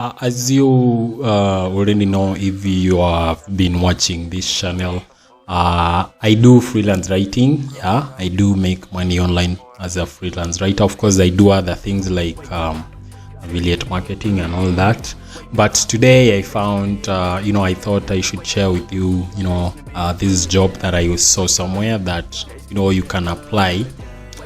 As you already know, if you have been watching this channel, I do freelance writing. Yeah, I do make money online as a freelance writer. Of course, I do other things like affiliate marketing and all that. But today I found, I thought I should share with you, this job that I saw somewhere that, you can apply.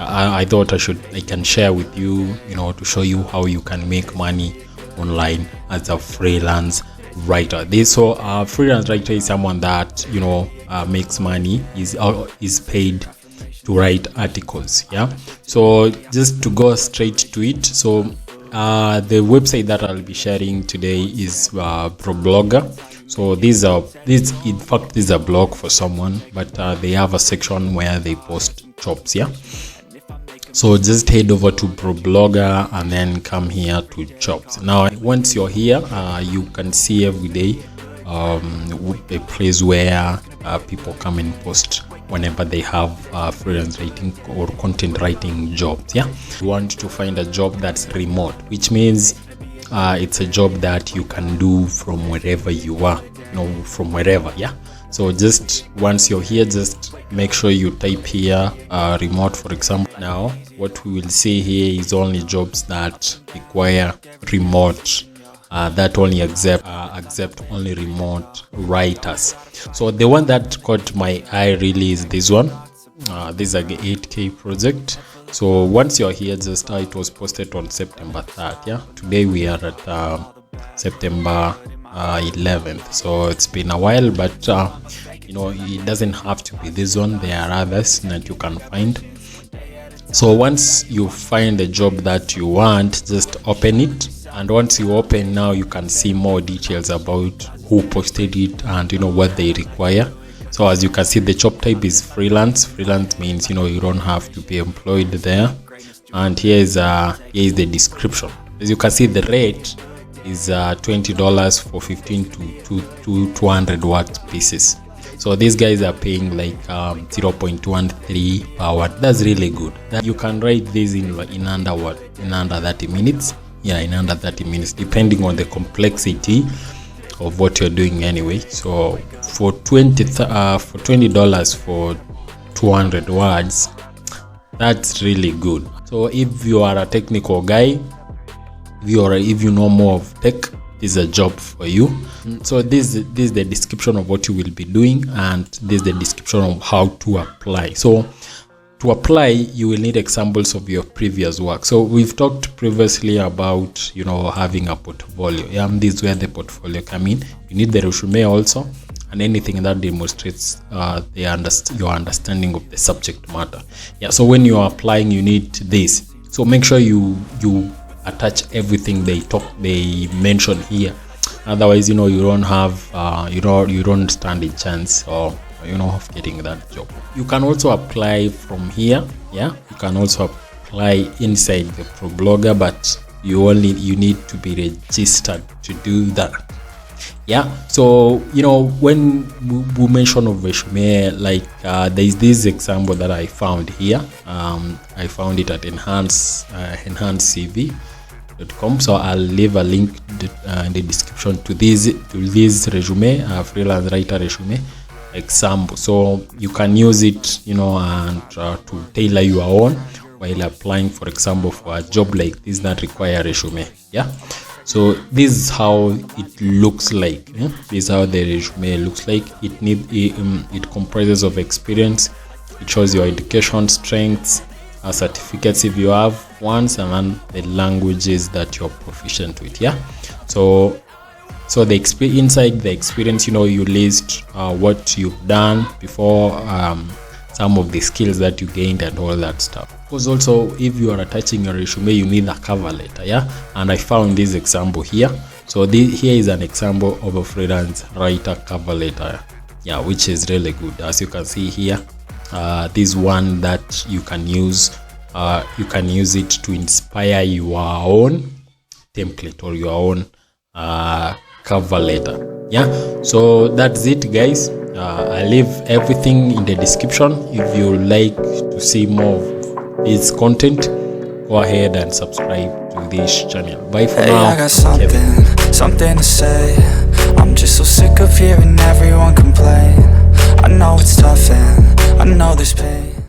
I thought I can share with you, to show you how you can make money online as a freelance writer. Freelance writer is someone that makes money, is paid to write articles. Yeah, so just to go straight to it, so the website that I'll be sharing today is ProBlogger. So this is a blog for someone, but they have a section where they post jobs. Yeah, so just head over to ProBlogger and then come here to jobs. Now once you're here, you can see every day a place where people come and post whenever they have freelance writing or content writing jobs. Yeah, you want to find a job that's remote, which means it's a job that you can do from wherever you are, from wherever. Yeah, so just once you're here, just make sure you type here remote, for example. Now what we will see here is only jobs that require remote, that only accept only remote writers. So the one that caught my eye really is this one. This is like an 8K project. So once you're here, just it was posted on September 3rd. Yeah, today we are at September 11th, so it's been a while, but it doesn't have to be this one. There are others that you can find. So once you find the job that you want, just open it, and once you open, now you can see more details about who posted it and what they require. So as you can see, the job type is freelance. Freelance means you don't have to be employed there. And here is the description. As you can see, the rate is $20 for 15 to 200 word pieces. So these guys are paying like 0.13 per word. That's really good. You can write this in under 30 minutes. Yeah, in under 30 minutes, depending on the complexity of what you're doing anyway. So for $20 for 200 words, that's really good. So if you are a technical guy, if you know more of tech, this is a job for you. So this is the description of what you will be doing, and this is the description of how to apply. So to apply, you will need examples of your previous work. So we've talked previously about having a portfolio. Yeah, this is where the portfolio come in. You need the resume also, and anything that demonstrates your understanding of the subject matter. Yeah, so when you are applying, you need this. So make sure you attach everything they mention here. Otherwise, you don't have you don't stand a chance of getting that job. You can also apply from here. Yeah, you can also apply inside the ProBlogger, but you need to be registered to do that. Yeah, so when we mention of resume, like there's this example that I found here. I found it at enhancedcv.com. so I'll leave a link in the description to this resume, freelance writer resume example. So you can use it and to tailor your own while applying, for example, for a job like this that require resume. Yeah, so this is how it looks like. Yeah? This is how the resume looks like. It comprises of experience. It shows your education strengths, certificates if you have ones, and then the languages that you're proficient with. Yeah, so the inside the experience, you list what you've done before, some of the skills that you gained and all that stuff. Because also, if you are attaching your resume, you need a cover letter. Yeah, and I found this example here. So here is an example of a freelance writer cover letter. Yeah, which is really good. As you can see here, this one that you can use. You can use it to inspire your own template or your own cover letter. Yeah, so that's it, guys. I'll leave everything in the description. If you like to see more of this content, go ahead and subscribe to this channel. Bye for now. I got something something to say. I'm just so sick of hearing everyone complain. I know it's tough and I know there's pain.